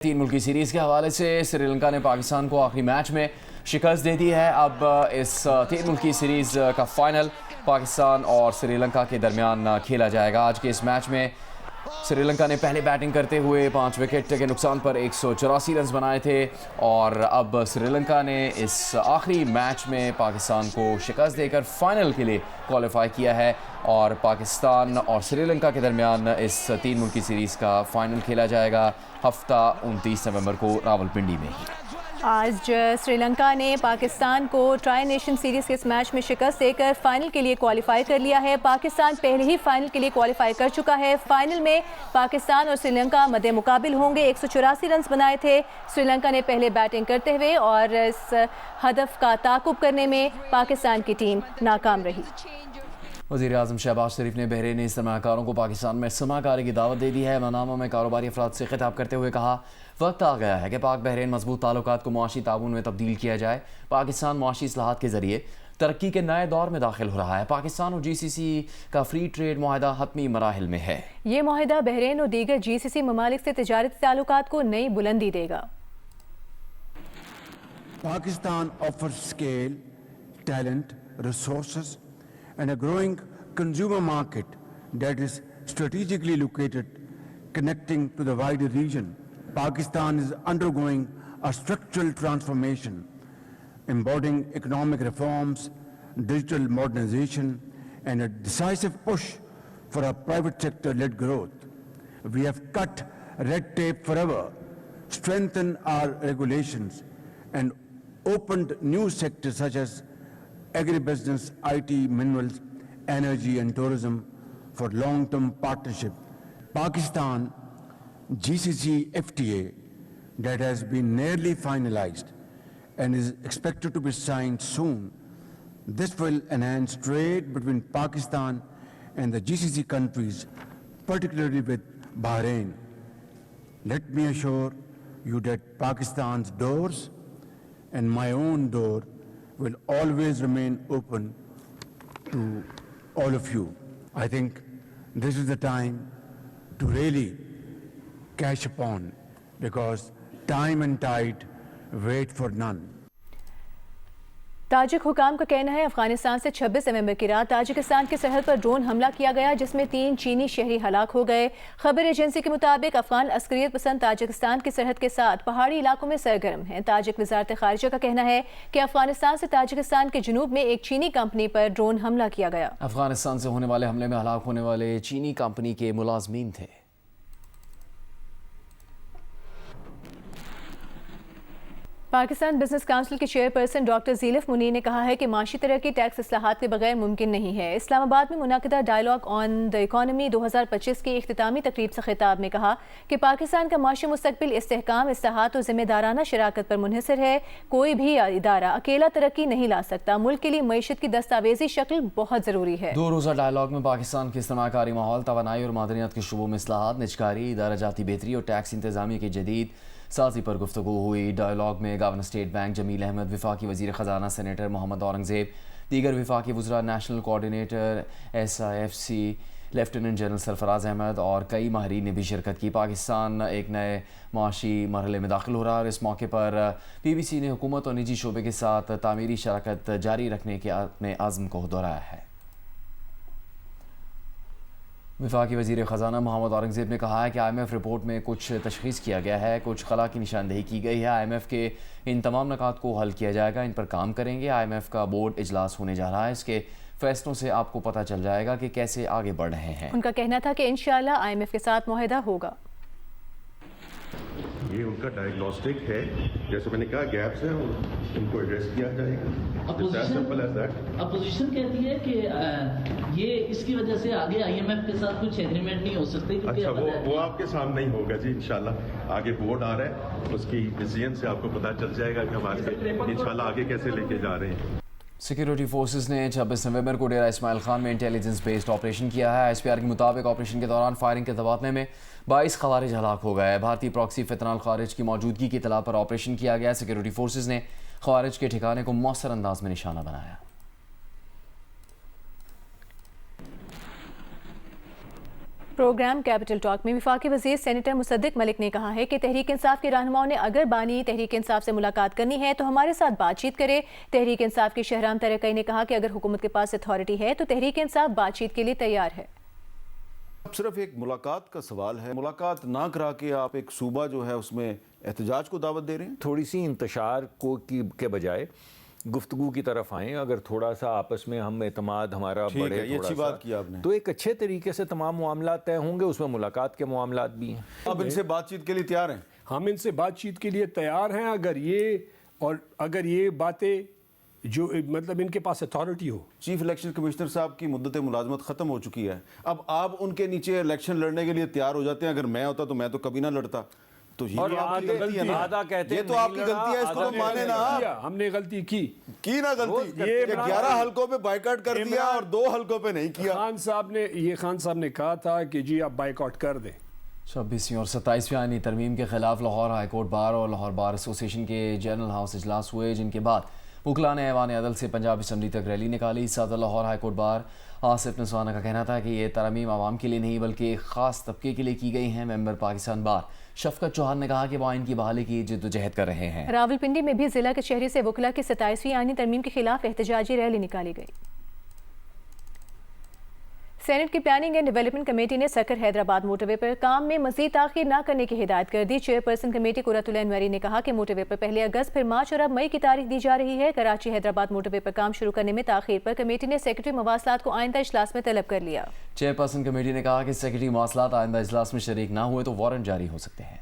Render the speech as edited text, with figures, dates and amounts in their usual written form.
तीन मुल्की सीरीज़ के हवाले से श्रीलंका ने पाकिस्तान को आखिरी मैच में शिकस्त दे दी है। अब इस तीन मुल्की सीरीज़ का फ़ाइनल पाकिस्तान और श्रीलंका के दरमियान खेला जाएगा। आज के इस मैच में श्रीलंका ने पहले बैटिंग करते हुए 5 विकेट के नुकसान पर 184 रन बनाए थे और अब श्रीलंका ने इस आखिरी मैच में पाकिस्तान को शिकस्त देकर फ़ाइनल के लिए क्वालिफाई किया है और पाकिस्तान और श्रीलंका के दरमियान इस तीन मुल्की सीरीज़ का फ़ाइनल खेला जाएगा हफ्ता 29 नवंबर को रावलपिंडी में ही। आज श्रीलंका ने पाकिस्तान को ट्राई नेशन सीरीज़ के इस मैच में शिकस्त देकर फाइनल के लिए क्वालिफाई कर लिया है। पाकिस्तान पहले ही फाइनल के लिए क्वालिफाई कर चुका है। फाइनल में पाकिस्तान और श्रीलंका मद्दे मुकाबिल होंगे। 184 रन बनाए थे श्रीलंका ने पहले बैटिंग करते हुए और इस हदफ का ताक़ुब करने में पाकिस्तान की टीम नाकाम रही। वज़ीर-ए-आज़म शहबाज शरीफ ने बहरीनी सरमाकारों को पाकिस्तान में सरमाकारी की दावत दे दी है। मनामा में कारोबारी अफराद से खिताब करते हुए कहा, वक्त आ गया है कि पाक बहरीन मजबूत ताल्लुकात को मुआशी ताउन में तब्दील किया जाए। पाकिस्तान मुआशी इस्लाहात के ज़रिए तरक्की के नए दौर में दाखिल हो रहा है। पाकिस्तान और GCC का फ्री ट्रेड मुआहदा हतमी मराहिल में है। ये मुआहदा बहरीन और दीगर GCC ममालिक से तिजारती ताल्लुकात को नई बुलंदी देगा। Pakistan offers scale, talent, resources and a growing consumer market that is strategically located, connecting to the wider region. Pakistan is undergoing a structural transformation, embodying economic reforms, digital modernization, and a decisive push for a private sector-led growth. We have cut red tape forever, strengthened our regulations, and opened new sectors such as agribusiness, IT, minerals, energy and tourism for long-term partnership. Pakistan GCC FTA that has been nearly finalized and is expected to be signed soon. This will enhance trade between Pakistan and the GCC countries, particularly with Bahrain. Let me assure you that Pakistan's doors and my own door will always remain open to all of you. I think this is the time to really cash upon, because time and tide wait for none. Tajik हुकाम का कहना है अफगानिस्तान से 26 नवंबर की रात Tajikistan की सरहद पर ड्रोन हमला किया गया जिसमें 3 चीनी शहरी हलाक हो गए। खबर एजेंसी के मुताबिक अफगान अस्करियत पसंद ताजिकिस्तान की सरहद के साथ पहाड़ी इलाकों में सरगर्म हैं। ताजिक वजारत खारिजा का कहना है कि अफगानिस्तान से ताजिकिस्तान के जुनूब में एक चीनी कंपनी पर ड्रोन हमला किया गया। अफगानिस्तान से होने वाले हमले में हलाक होने वाले चीनी कंपनी के मुलाजमीन थे। पाकिस्तान बिजनेस काउंसिल के चेयरपर्सन डॉक्टर ज़ीलफ मुनीर ने कहा है कि माशी तरक्की टैक्स इस्लाहात के बगैर मुमकिन नहीं है। इस्लामाबाद में मुनाकिदा डायलॉग ऑन द इकॉनमी 2025 की इख्तितामी तकरीब से खिताब में कहा कि पाकिस्तान का माशी मुस्तकबिल इस्तेहकाम, इस्लाहात और ज़िम्मेदाराना शराकत पर मुनहसर है। कोई भी इदारा अकेला तरक्की नहीं ला सकता। मुल्क के लिए मईशत की दस्तावेजी शक्ल बहुत ज़रूरी है। 2 रोज़ा डायलॉग में पाकिस्तान के सरमाकारी माहौल, तवानाई और मादनियात के शुबों में इस्लाहात, निजकारी, इदारा जाती बेहतरी और टैक्स इंतजामी की जदीद साजी पर गुफ्तगू हुई। डायलॉग में governor state bank Jamil Ahmed, विफाकी वज़ीर ख़जाना सेनेटर मोहम्मद औरंगज़ेब, दीगर विफाकी वज़रा, national coordinator SIFC lieutenant general Sarfaraz Ahmed और कई माहिरीन ने भी शिरकत की। पाकिस्तान एक नए माशी मरहले में दाखिल हो रहा है और इस मौके पर BBC ने हुकूमत और निजी शोबे के साथ तामीरी शराकत जारी रखने के अपने आज़म को दोहराया है। विफाकी वज़ीर ख़जाना मोहम्मद औरंगज़ेब ने कहा है कि IMF रिपोर्ट में कुछ तशख़ीस किया गया है, कुछ खला की निशानदेही की गई है। IMF के इन तमाम नकात को हल किया जाएगा, इन पर काम करेंगे। IMF का बोर्ड इजलास होने जा रहा है, इसके फैसलों से आपको पता चल जाएगा कि कैसे आगे बढ़ रहे हैं। उनका कहना था कि इंशाअल्लाह IMF के साथ मुआहदा होगा। ये उनका डायग्नोस्टिक है, जैसे मैंने कहा गैप्स हैं, उनको एड्रेस किया जाएगा। अपोजिशन कहती है कि ये इसकी वजह से आगे IMF के साथ कुछ एग्रीमेंट नहीं हो सकते। अच्छा, वो आपके सामने ही होगा जी इंशाल्लाह। आगे बोर्ड आ रहा है, उसकी डिसीजन से आपको पता चल जाएगा कि हम आगे इंशाल्लाह आगे कैसे लेके जा रहे हैं। सिक्योरिटी फोर्सेस ने 26 नवंबर को डेरा इस्माइल खान में इंटेलिजेंस बेस्ड ऑपरेशन किया है। SPR के मुताबिक ऑपरेशन के दौरान फायरिंग के तबादले में 22 खवारिज हलाक हो गए। भारतीय प्रॉक्सी फितनाल खारिज की मौजूदगी की इतला पर ऑपरेशन किया गया। सिक्योरिटी फोर्सेस ने खवारिज के ठिकाने को मौसर अंदाज में निशाना बनाया। پروگرام کیپٹل ٹاک میں وفاقی وزیر سینیٹر مصدق ملک نے کہا ہے کہ تحریک انصاف کے رہنماؤں نے اگر بانی تحریک انصاف سے ملاقات کرنی ہے تو ہمارے ساتھ بات چیت کرے۔ تحریک انصاف کی شہرام ترقی نے کہا کہ اگر حکومت کے پاس اتھارٹی ہے تو تحریک انصاف بات چیت کے لیے تیار ہے۔ اب صرف ایک ملاقات کا سوال ہے، ملاقات نہ کرا کے آپ ایک صوبہ جو ہے اس میں احتجاج کو دعوت دے رہے ہیں۔ تھوڑی سی انتشار کے بجائے گفتگو کی طرف آئیں، اگر تھوڑا سا آپس میں ہم اعتماد ہمارا بڑھے، یہ اچھی بات کی آپ نے، تو ایک اچھے طریقے سے تمام معاملات طے ہوں گے، اس میں ملاقات کے معاملات بھی ہیں۔ اب ان سے بات چیت کے لیے تیار ہیں؟ ہم ان سے بات چیت کے لیے تیار ہیں اگر یہ باتیں جو مطلب ان کے پاس اتھارٹی ہو۔ چیف الیکشن کمشنر صاحب کی مدت ملازمت ختم ہو چکی ہے، اب آپ ان کے نیچے الیکشن لڑنے کے لیے تیار ہو جاتے ہیں۔ اگر میں ہوتا تو میں تو کبھی نہ لڑتا۔ تو یہ آپ کی غلطی ہے نا، یہ تو آپ کی غلطی ہے، اس کو تو مانے نا آپ۔ ہم نے غلطی کی نا غلطی کہ 11 حلقوں پہ بائیکاٹ کر دیا اور 2 حلقوں پہ نہیں کیا۔ خان صاحب نے کہا تھا کہ جی آپ بائیکاٹ کر دیں۔ 26ویں اور 27ویں آئینی ترمیم کے خلاف لاہور ہائی کورٹ بار اور لاہور بار ایسوسی ایشن کے جنرل ہاؤس اجلاس ہوئے، جن کے بعد وکلاء نے ایوان عدل سے پنجاب اسمبلی تک ریلی نکالی۔ صدر Lahore high court bar Asif Naswana کا کہنا تھا کہ یہ ترامیم عوام کے لیے نہیں بلکہ ایک خاص طبقے کے لیے کی گئی ہیں۔ ممبر پاکستان بار شفقت چوہان نے کہا کہ وہ آئین کی بحالی کی جدوجہد کر رہے ہیں۔ راولپنڈی میں بھی ضلع کچہری سے وکلاء کی 27ویں آئینی ترمیم کے خلاف احتجاجی ریلی نکالی گئی۔ سینٹ کی پلاننگ اینڈ ڈیولپمنٹ کمیٹی نے سکر حیدرآباد موٹر وے پر کام میں مزید تاخیر نہ کرنے کی ہدایت کر دی۔ چیئرپرسن کمیٹی قرۃ اللہ انوری نے کہا کہ موٹر وے پر پہلے اگست پھر مارچ اور اب مئی کی تاریخ دی جا رہی ہے۔ کراچی حیدرآباد موٹر وے پر کام شروع کرنے میں تاخیر پر کمیٹی نے سیکرٹری مواصلات کو آئندہ اجلاس میں طلب کر لیا۔ چیئرپرسن کمیٹی نے کہا کہ سیکرٹری مواصلات آئندہ اجلاس میں شریک نہ ہوئے تو وارنٹ جاری ہو سکتے ہیں۔